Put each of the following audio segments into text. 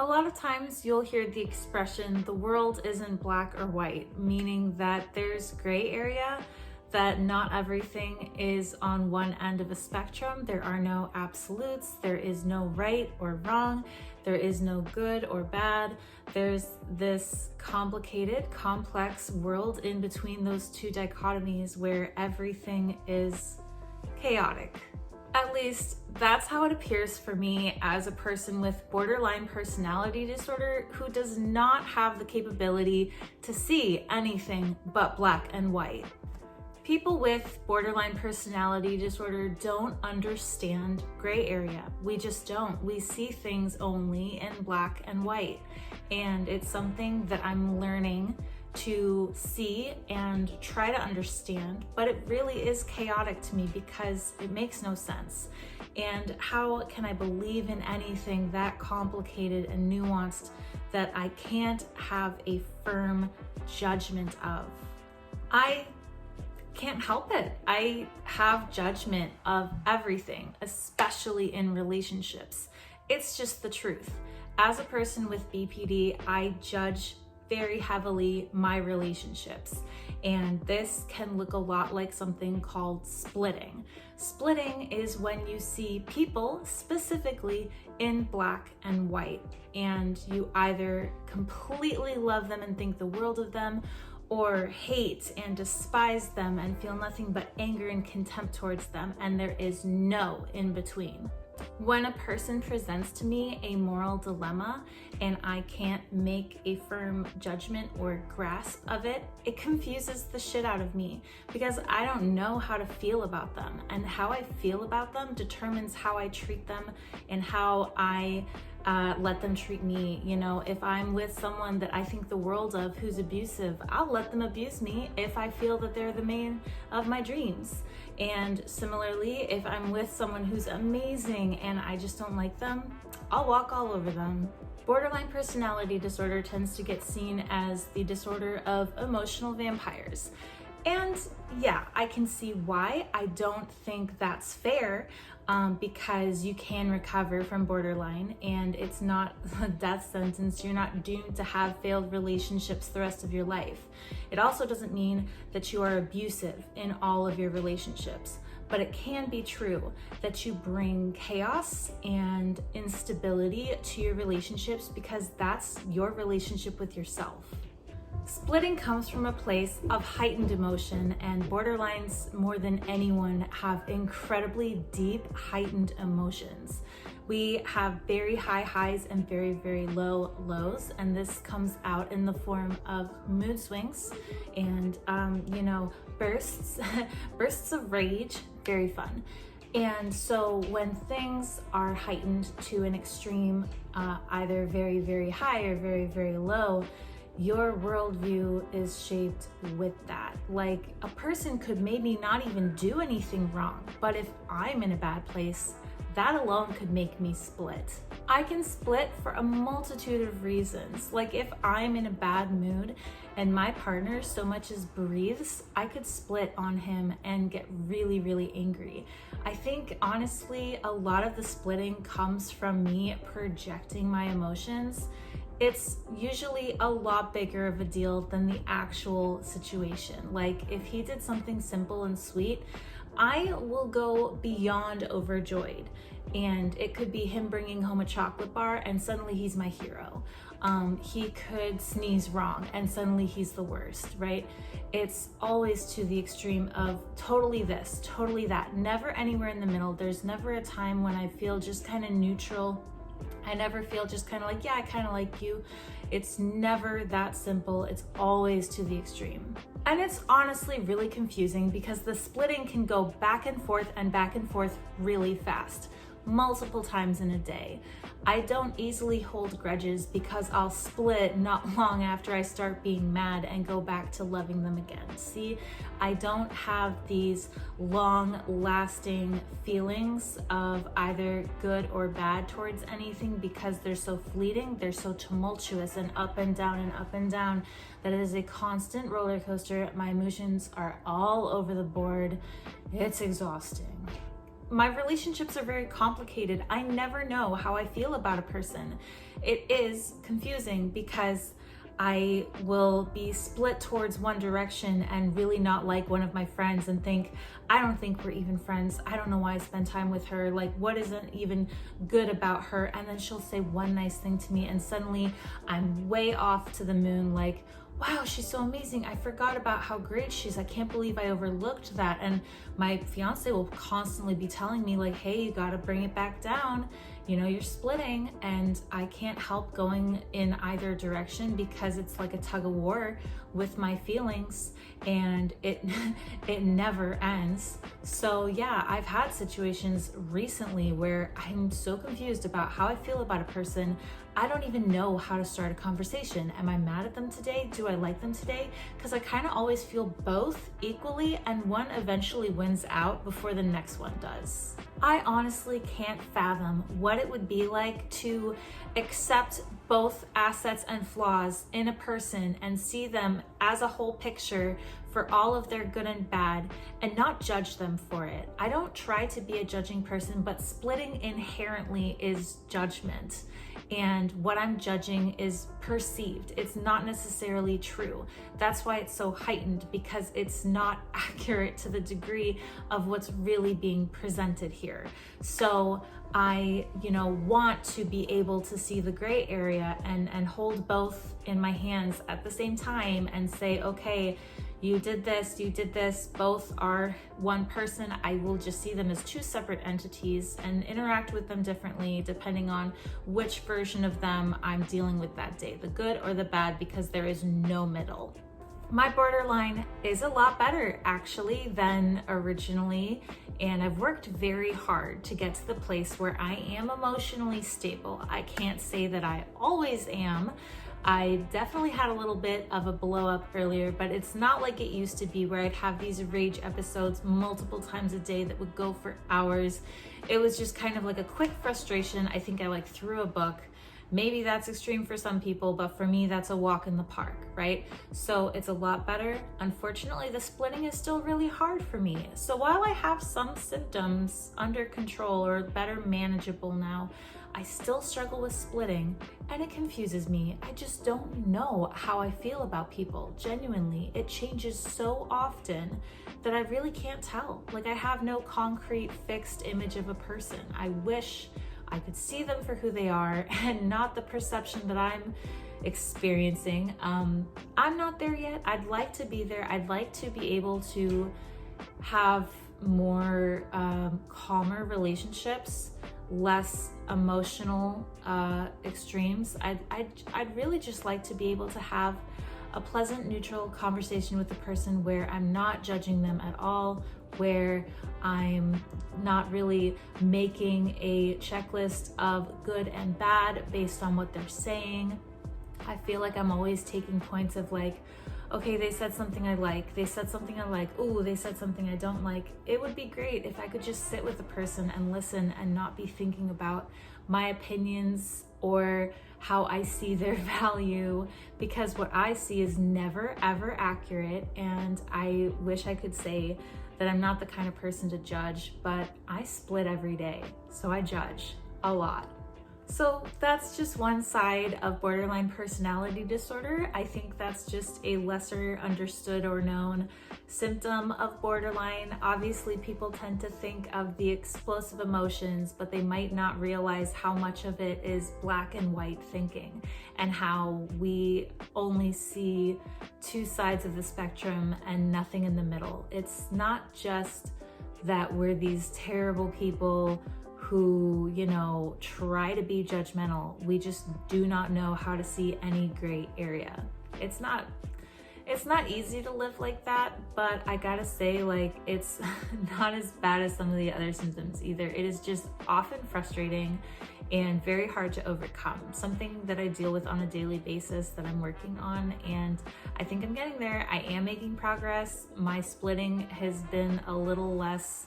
A lot of times you'll hear the expression, the world isn't black or white, meaning that there's gray area, that not everything is on one end of a spectrum. There are no absolutes, there is no right or wrong, there is no good or bad. There's this complicated, complex world in between those two dichotomies where everything is chaotic. At least that's how it appears for me as a person with borderline personality disorder who does not have the capability to see anything but black and white. People with borderline personality disorder don't understand gray area. We just don't. We see things only in black and white. And it's something that I'm learning to see and try to understand, but it really is chaotic to me because it makes no sense. And how can I believe in anything that complicated and nuanced that I can't have a firm judgment of? I can't help it. I have judgment of everything, especially in relationships. It's just the truth. As a person with BPD, I judge very heavily my relationships. And this can look a lot like something called splitting. Splitting is when you see people specifically in black and white, and you either completely love them and think the world of them, or hate and despise them and feel nothing but anger and contempt towards them, and there is no in between. When a person presents to me a moral dilemma and I can't make a firm judgment or grasp of it, it confuses the shit out of me because I don't know how to feel about them, and how I feel about them determines how I treat them and how I let them treat me. You know, if I'm with someone that I think the world of who's abusive, I'll let them abuse me if I feel that they're the man of my dreams. And similarly, if I'm with someone who's amazing and I just don't like them, I'll walk all over them. Borderline personality disorder tends to get seen as the disorder of emotional vampires. And yeah, I can see why. I don't think that's fair because you can recover from borderline and it's not a death sentence. You're not doomed to have failed relationships the rest of your life. It also doesn't mean that you are abusive in all of your relationships, but it can be true that you bring chaos and instability to your relationships because that's your relationship with yourself. Splitting comes from a place of heightened emotion, and borderlines, more than anyone, have incredibly deep, heightened emotions. We have very high highs and very, very low lows, and this comes out in the form of mood swings and, bursts, bursts of rage, very fun. And so when things are heightened to an extreme, either very, very high or very, very low, your worldview is shaped with that. Like, a person could maybe not even do anything wrong, but if I'm in a bad place, that alone could make me split. I can split for a multitude of reasons. Like, if I'm in a bad mood and my partner so much as breathes, I could split on him and get really, really angry. I think honestly, a lot of the splitting comes from me projecting my emotions. It's usually a lot bigger of a deal than the actual situation. Like, if he did something simple and sweet, I will go beyond overjoyed. And it could be him bringing home a chocolate bar and suddenly he's my hero. He could sneeze wrong and suddenly he's the worst, right? It's always to the extreme of totally this, totally that, never anywhere in the middle. There's never a time when I feel just kind of neutral. I never feel just kind of like, yeah, I kind of like you. It's never that simple. It's always to the extreme. And it's honestly really confusing because the splitting can go back and forth really fast, multiple times in a day. I don't easily hold grudges because I'll split not long after I start being mad and go back to loving them again. See, I don't have these long-lasting feelings of either good or bad towards anything because they're so fleeting, they're so tumultuous and up and down that it is a constant roller coaster. My emotions are all over the board. It's exhausting. my relationships are very complicated. I never know how I feel about a person. It is confusing because I will be split towards one direction and really not like one of my friends and think, I don't think we're even friends. I don't know why I spend time with her. Like, what isn't even good about her? And then she'll say one nice thing to me and suddenly I'm way off to the moon, like, wow, she's so amazing. I forgot about how great she is. I can't believe I overlooked that. And my fiance will constantly be telling me like, hey, you gotta bring it back down. You know, you're splitting. And I can't help going in either direction because it's like a tug of war with my feelings, and it never ends. So yeah, I've had situations recently where I'm so confused about how I feel about a person. I don't even know how to start a conversation. Am I mad at them today? Do I like them today? Because I kind of always feel both equally, and one eventually wins out before the next one does. I honestly can't fathom what it would be like to accept both assets and flaws in a person and see them as a whole picture for all of their good and bad and not judge them for it. I don't try to be a judging person, but splitting inherently is judgment. And what I'm judging is perceived. It's not necessarily true. That's why it's so heightened, because it's not accurate to the degree of what's really being presented here. So I, want to be able to see the gray area and hold both in my hands at the same time and say, okay, you did this, both are one person. I will just see them as two separate entities and interact with them differently depending on which version of them I'm dealing with that day, the good or the bad, because there is no middle. My borderline is a lot better actually than originally, and I've worked very hard to get to the place where I am emotionally stable. I can't say that I always am. I definitely had a little bit of a blow up earlier, but it's not like it used to be where I'd have these rage episodes multiple times a day that would go for hours. It was just kind of like a quick frustration. I think I threw a book. Maybe that's extreme for some people, but for me, that's a walk in the park, right? So it's a lot better. Unfortunately, the splitting is still really hard for me. So while I have some symptoms under control or better manageable now, I still struggle with splitting and it confuses me. I just don't know how I feel about people. Genuinely, it changes so often that I really can't tell. I have no concrete fixed image of a person. I wish I could see them for who they are and not the perception that I'm experiencing. I'm not there yet. I'd like to be there. I'd like to be able to have more calmer relationships, less emotional extremes. I'd really just like to be able to have a pleasant, neutral conversation with the person where I'm not judging them at all, where I'm not really making a checklist of good and bad based on what they're saying. I feel like I'm always taking points of okay, they said something I like, they said something I like, ooh, they said something I don't like. It would be great if I could just sit with a person and listen and not be thinking about my opinions or how I see their value, because what I see is never ever accurate. And I wish I could say that I'm not the kind of person to judge, but I split every day, so I judge a lot. So that's just one side of borderline personality disorder. I think that's just a lesser understood or known symptom of borderline. Obviously, people tend to think of the explosive emotions, but they might not realize how much of it is black and white thinking and how we only see two sides of the spectrum and nothing in the middle. It's not just that we're these terrible people who, try to be judgmental. We just do not know how to see any gray area. It's not easy to live like that, but I gotta say, it's not as bad as some of the other symptoms either. It is just often frustrating and very hard to overcome. Something that I deal with on a daily basis that I'm working on, and I think I'm getting there. I am making progress. My splitting has been a little less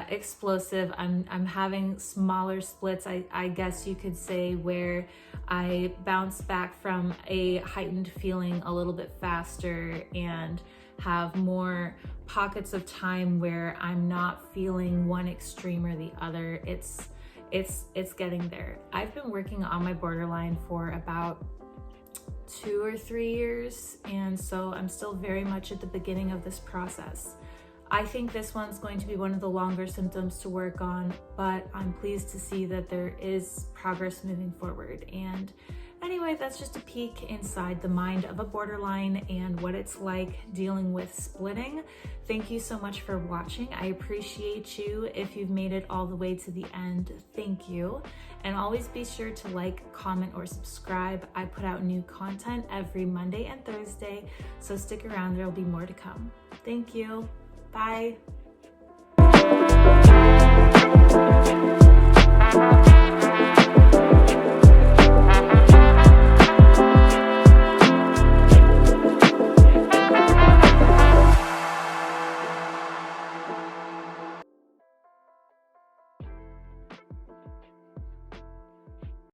explosive. I'm having smaller splits, I guess you could say, where I bounce back from a heightened feeling a little bit faster and have more pockets of time where I'm not feeling one extreme or the other. It's getting there. I've been working on my borderline for about 2 or 3 years, and so I'm still very much at the beginning of this process. I think this one's going to be one of the longer symptoms to work on, but I'm pleased to see that there is progress moving forward. And anyway, that's just a peek inside the mind of a borderline and what it's like dealing with splitting. Thank you so much for watching. I appreciate you. If you've made it all the way to the end, thank you. And always be sure to like, comment, or subscribe. I put out new content every Monday and Thursday, so stick around, there'll be more to come. Thank you. Bye.